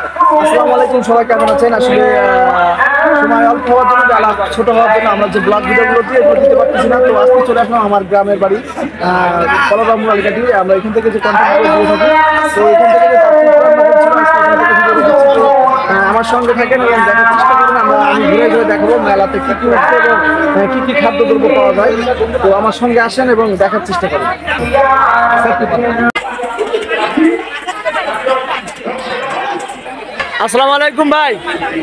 আসসালামু আলাইকুম, সবাই কেমন আছেন? আসলে সময় অল্প হওয়ার জন্য ছোট হওয়ার জন্য আমরা যে ব্লগ ভিডিওগুলো দিয়ে এগুলো দিতে পারতেছি না। তো আজকে চলে আসলাম আমার গ্রামের বাড়ি কলরাম মুরালিকাটি। আমরা এখান থেকে যে কন্টেন্টগুলো দিয়ে থাকি, তো এখান থেকে যে আমার সঙ্গে থাকেন এবং দেখার চেষ্টা করেন। আমি ঘুরে ঘুরে দেখাবো মেলাতে কী কী উঠছে এবং কী কী খাদ্যদ্রব্য পাওয়া যায়। তো আমার সঙ্গে আসেন এবং দেখার চেষ্টা করেন। আসসালামু আলাইকুম ভাই।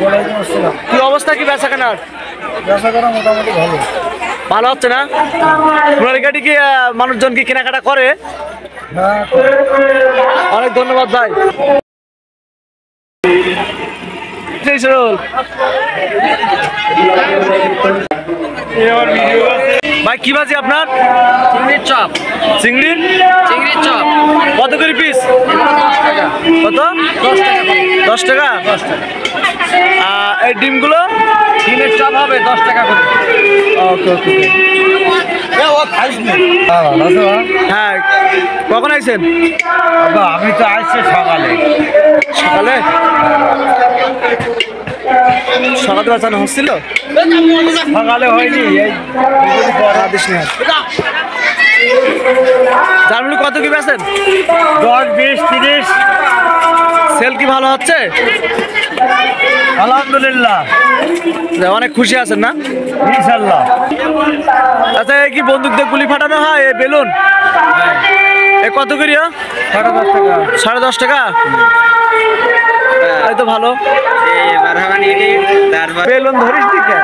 ওয়ালাইকুম আসসালাম। কি অবস্থা, কি বেচা কেনার? বেচাকেনা মোটামুটি ভালো। ভালো হচ্ছে না? মুরালিকাটি কি মানুষজন কি কেনাকাটা করে? হ্যাঁ, অনেক ধন্যবাদ ভাই। ভাই কি বাজি আপনার? চিংড়ির চপ। চিংড়ির চপ কত করে পিস? 10 টাকা। কত? 10 টাকা। এই ডিমগুলো? ডিমের চপ হবে 10 টাকা করে। ওকে ওকে। হ্যাঁ, কখন আইছেন? আমি তো আসছি সকালে। সকালে সকালে বাঁচানো হচ্ছিল? সকালে হয়নি, এই জানলি কত কি বেছেন? 10, 20, 30। সেল কি ভালো হচ্ছে? আলহামদুলিল্লাহ, অনেক খুশি আছেন না? ইনশাল্লাহ। আচ্ছা, এই কি বন্দুক দিয়ে গুলি ফাটানো হয়? এই বেলুন এ কত করি? 10.5 টাকা। 10.5 টাকা। এই তো ভালো। বেলুন ধরিস দিকে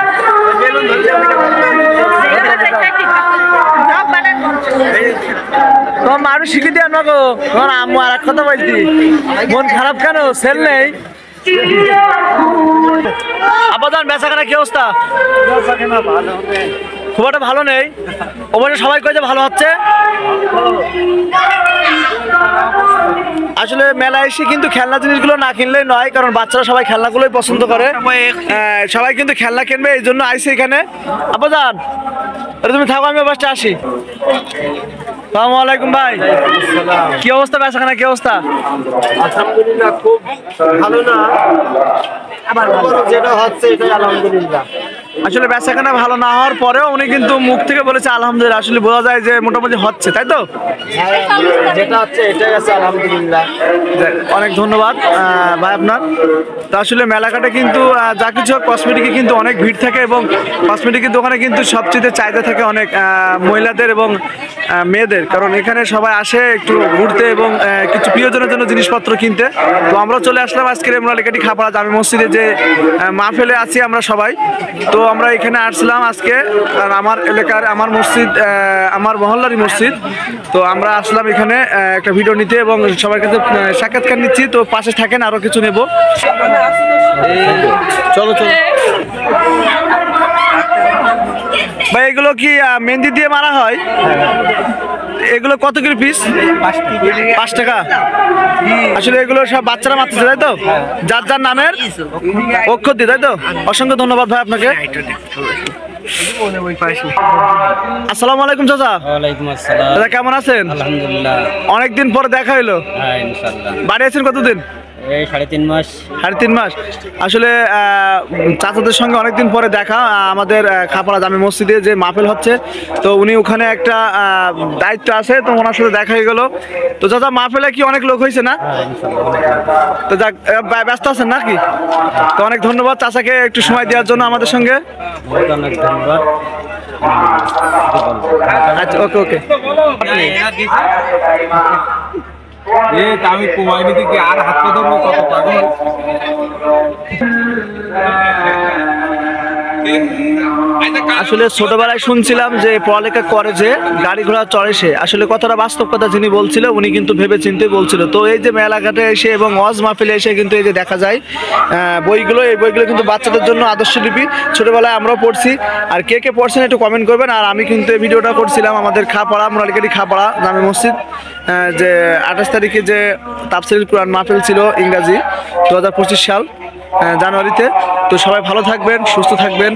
তোমার মা আরো শিখে দিয়ে আমাকে। তোমার আম্মু আর এক কথা বলছি, মন খারাপ কেন? সেল নেই? আপাতত বেচা কেনা কি অবস্থা? বেচাকেনা ভালো নেই। খুব একটা ভালো নেই। অবশ্য সবাই কয়ে যে ভালো হচ্ছে। আসলে মেলায় এসে কিন্তু খেলনা জিনিসগুলো না কিনলেই নয়, কারণ বাচ্চারা সবাই খেলনাগুলোই পছন্দ করে। সবাই কিন্তু খেলনা কিনবে, এই জন্য আইসি এখানে। আপাতত তুমি থাকো, আমি বাসটা আসি। আসসালামু আলাইকুম ভাই। কি অবস্থা বেচা কেনা, কি অবস্থা? আলহামদুলিল্লাহ, খুব ভালো না, আবার যেটা হচ্ছে এটাই আলহামদুলিল্লাহ। আসলে বেচা কেনা ভালো না হওয়ার পরেও উনি কিন্তু মুখ থেকে বলেছে আলহামদুলিল্লাহ। আসলে বোঝা যায় যে মোটামুটি হচ্ছে, তাই তো? যেটা হচ্ছে এটাই আছে আলহামদুলিল্লাহ। অনেক ধন্যবাদ ভাই আপনার। তো আসলে মেলাঘাটে কিন্তু যা কিছু কসমেটিকে কিন্তু অনেক ভিড় থাকে এবং কসমেটিকের দোকানে কিন্তু সবচেয়ে চাহিদা থাকে অনেক মহিলাদের এবং মেয়েদের, কারণ এখানে সবাই আসে একটু ঘুরতে এবং কিছু প্রিয়জনের জন্য জিনিসপত্র কিনতে। তো আমরা চলে আসলাম আজকের মুরালিকাটি খাপাড়া জামে মসজিদে যে মাহফিলে আছি আমরা সবাই। তো আমরা এখানে আসলাম আজকে, আর আমার এলাকার আমার মসজিদ, আমার মহল্লারই মসজিদ। তো আমরা আসলাম এখানে একটা ভিডিও নিতে এবং সবার কাছে সাক্ষাৎকার নিচ্ছি। তো পাশে থাকেন, আরো কিছু নেব। চলো চলো ভাই। এগুলো কি মেহেন্দি দিয়ে মারা হয়? এগুলো কত করে পিস? 5 টাকা। আসলে এগুলো সব বাচ্চারা মারতেছে, তাই তো? যার যার নামের অক্ষর দিয়ে, তাই তো? অসংখ্য ধন্যবাদ ভাই আপনাকে। আসসালামু আলাইকুম চাচা। ওয়ালাইকুম আসসালাম। দাদা কেমন আছেন? আলহামদুলিল্লাহ। অনেকদিন পরে দেখা হইলো। হ্যাঁ, ইনশাআল্লাহ। বাড়ি আছেন কতদিন? এই 3.5 মাস। 3.5 মাস। আসলে চাচাদের সঙ্গে অনেকদিন পরে দেখা। আমাদের খাপাড়া জামে মসজিদে যে মাহফিল হচ্ছে, তো উনি ওখানে একটা দায়িত্ব আছে, তো ওনার সাথে দেখা হয়ে গেল। তো চাচা মাহফিলে কি অনেক লোক হয়েছে না? তো যাক, ব্যস্ত আছেন নাকি? তো অনেক ধন্যবাদ চাচাকে একটু সময় দেওয়ার জন্য আমাদের সঙ্গে। অনেক ধন্যবাদ। আচ্ছা, ওকে ওকে। আমি কুমাইনি থেকে আর হাত পা ধরবো, কত পাগল। আসলে ছোটবেলায় শুনছিলাম যে পড়ালেখা করে যে গাড়ি ঘোড়া চড়ে সে, আসলে কথাটা বাস্তব কথা যিনি বলছিল উনি কিন্তু ভেবে চিন্তে বলছিল। তো এই যে মেলাঘাটে এসে এবং ওয়াজ মাহফিলে এসে কিন্তু এই যে দেখা যায় বইগুলো, এই বইগুলো কিন্তু বাচ্চাদের জন্য আদর্শলিপি। ছোটবেলায় আমরাও পড়ছি। আর কে কে পড়ছেন একটু কমেন্ট করবেন। আর আমি কিন্তু এই ভিডিওটা করছিলাম আমাদের খাপাড়া মুরালিকাটি খাপাড়া জামে মসজিদ, যে 28 তারিখে যে তাফসিরুল কুরআন মাহফিল ছিল ইংরাজি 2025 সাল জানুয়ারিতে। তো সবাই ভালো থাকবেন, সুস্থ থাকবেন।